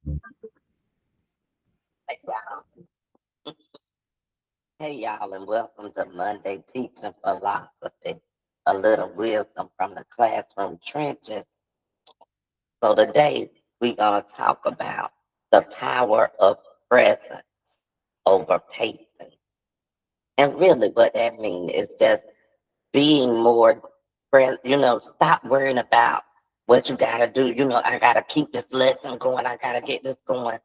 Hey y'all. Hey y'all, and welcome to Monday Teaching Philosophy, a little wisdom from the classroom trenches. So today we're gonna talk about the power of presence over pacing. And really what that means is just being more present, stop worrying about what you gotta do. I gotta keep this lesson going, I gotta get this going.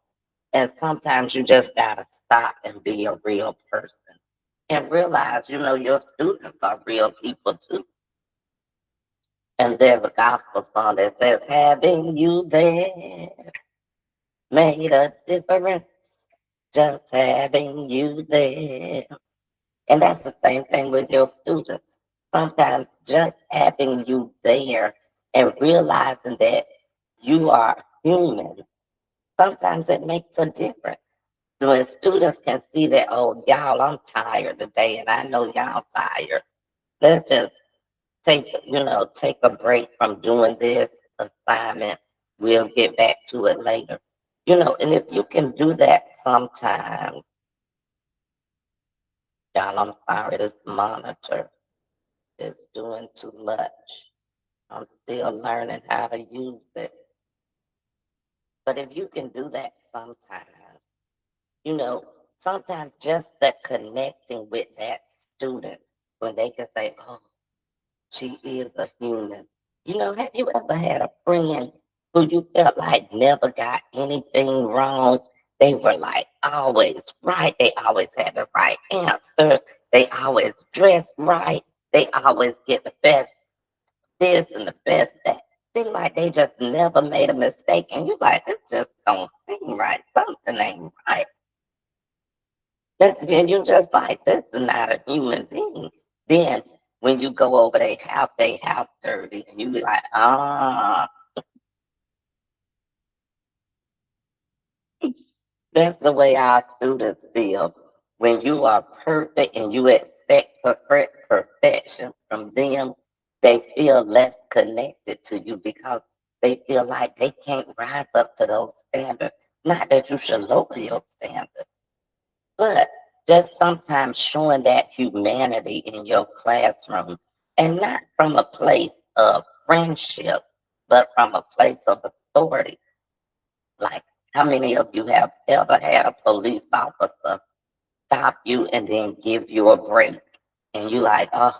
And sometimes you just gotta stop and be a real person and realize, your students are real people too. And there's a gospel song that says, having you there made a difference, just having you there. And that's the same thing with your students. Sometimes just having you there and realizing that you are human, sometimes it makes a difference. When students can see that, oh, y'all, I'm tired today, and I know y'all tired. Let's just take a break from doing this assignment. We'll get back to it later. And if you can do that sometime, y'all, I'm sorry, this monitor is doing too much. I'm still learning how to use it. But if you can do that sometimes, you know, sometimes just the connecting with that student when they can say, oh, she is a human. Have you ever had a friend who you felt like never got anything wrong? They were like always right. They always had the right answers. They always dressed right. They always get the best this and the best that. Seem like they just never made a mistake. And you like, it just don't seem right. Something ain't right. And you're just like, this is not a human being. Then when you go over their house dirty, and you be like, that's the way our students feel. When you are perfect and you expect perfection from them, they feel less connected to you because they feel like they can't rise up to those standards. Not that you should lower your standards, but just sometimes showing that humanity in your classroom and not from a place of friendship, but from a place of authority. Like, how many of you have ever had a police officer stop you and then give you a break? And you like, oh,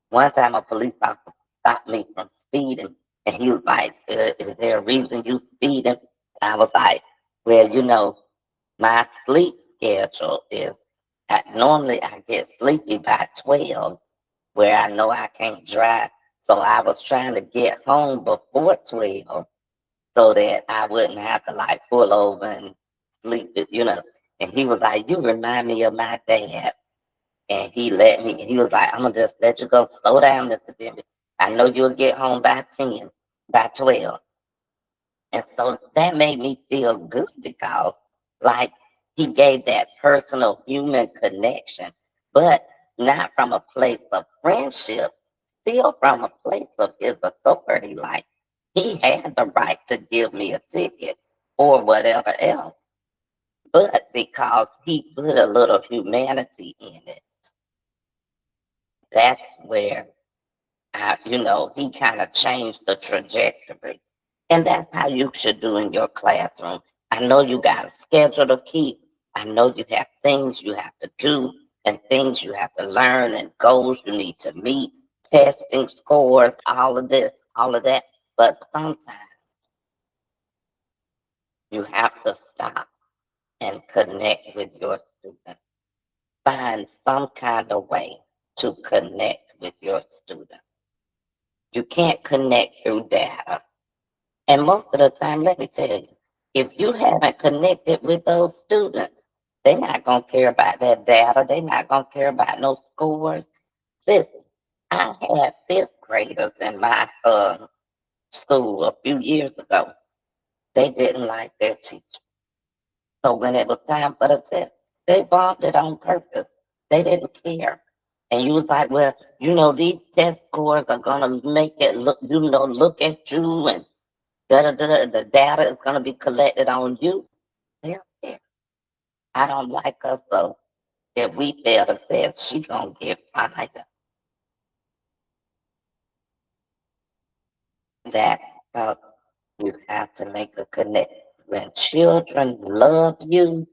one time a police officer stopped me from speeding. And he was like, is there a reason you speeding? And I was like, well, my sleep schedule is normally I get sleepy by 12, where I know I can't drive. So I was trying to get home before 12 so that I wouldn't have to like pull over and sleep. And he was like, you remind me of my dad. And he was like, I'm gonna just let you go. Slow down, Mr. Demby. I know you'll get home by 10, by 12. And so that made me feel good because, like, he gave that personal human connection, but not from a place of friendship, still from a place of his authority. Like, he had the right to give me a ticket or whatever else, but because he put a little humanity in it, that's where he kind of changed the trajectory. And that's how you should do in your classroom. I know you got a schedule to keep. I know you have things you have to do and things you have to learn and goals you need to meet, testing scores, all of this, all of that. But sometimes you have to stop and connect with your students. Find some kind of way to connect with your students. You can't connect through data. And most of the time, let me tell you, if you haven't connected with those students, they're not going to care about that data. They're not going to care about no scores. Listen, I had fifth graders in my school a few years ago. They didn't like their teacher. So when it was time for the test, they bombed it on purpose. They didn't care. And you was like, well, these test scores are going to make it look at you and The data is going to be collected on you. Hell yeah. I don't like her, so if we fail the test, she gonna get fired. That because you have to make a connect. When children love you,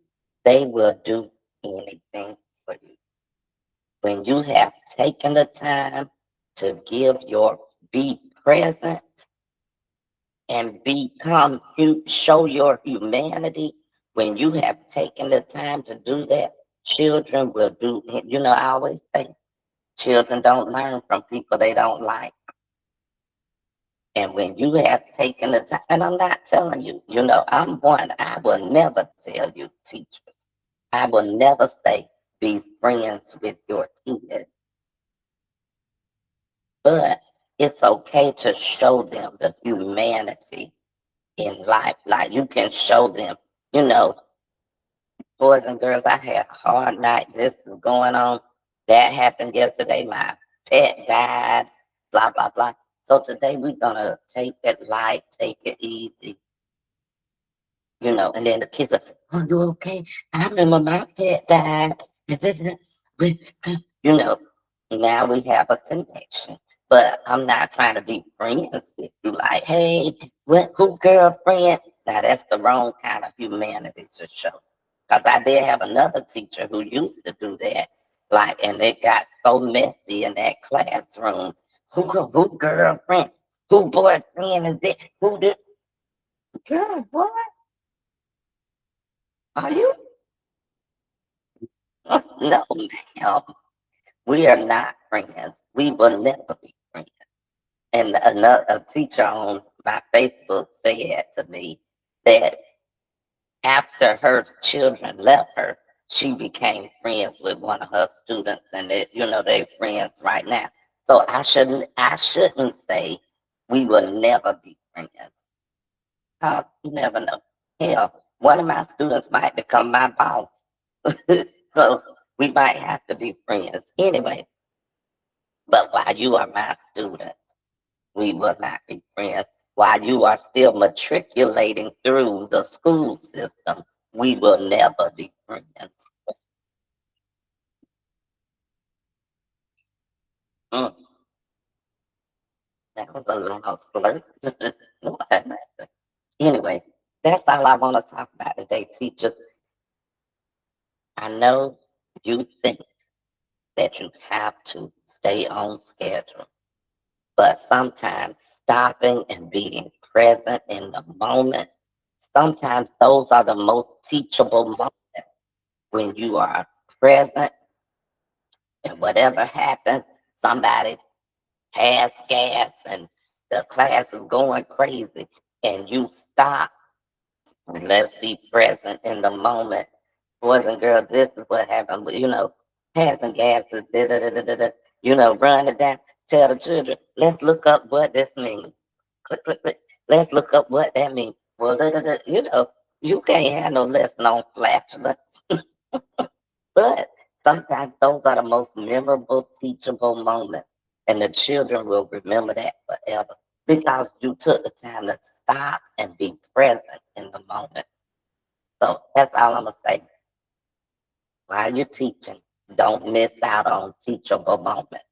they will do anything for you. When you have taken the time to be present and show your humanity, when you have taken the time to do that, children will do, I always say, children don't learn from people they don't like. And when you have taken the time, and I'm not telling you, I'm one, I will never tell you, teachers, I will never say be friends with your kids. But it's okay to show them the humanity in life. Like you can show them, you know, boys and girls, I had a hard night. This is going on. That happened yesterday. My pet died, blah, blah, blah. So today we're going to take it light, take it easy, and then the kids are, oh, you okay? I remember my pet died. You know, now we have a connection. But I'm not trying to be friends with you. Like, hey, who girlfriend? Now that's the wrong kind of humanity to show. Because I did have another teacher who used to do that. Like, and it got so messy in that classroom. Who girlfriend? Who boyfriend is that? Who did? Girl, what? Are you? No, ma'am. We are not friends. We will never be friends. And a teacher on my Facebook said to me that after her children left her, she became friends with one of her students, and they're friends right now. So I shouldn't say we will never be friends. Cause you never know. Hell, one of my students might become my boss. So we might have to be friends anyway. But while you are my student, we will not be friends. While you are still matriculating through the school system, we will never be friends. Mm, that was a loud slur. Lord have mercy. Anyway, that's all I want to talk about today, teachers. I know you think that you have to stay on schedule, but sometimes stopping and being present in the moment, sometimes those are the most teachable moments when you are present and whatever happens, somebody has gas and the class is going crazy and you stop. Let's be present in the moment. Boys and girls, this is what happened. Passing gas is da da da da da da. Run it down. Tell the children, let's look up what this means. Click, click, click. Let's look up what that means. Well, da, da, da, you can't have no lesson on flatulence. But sometimes those are the most memorable, teachable moments. And the children will remember that forever because you took the time to stop and be present in the moment. So that's all I'm going to say. While you're teaching, don't miss out on teachable moments.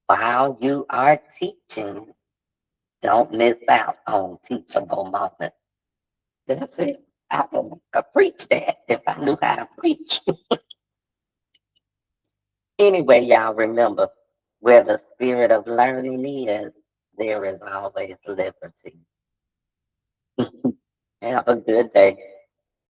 While you are teaching, don't miss out on teachable moments. That's it. I could preach that if I knew how to preach. Anyway, y'all remember, where the spirit of learning is, there is always liberty. Have a good day.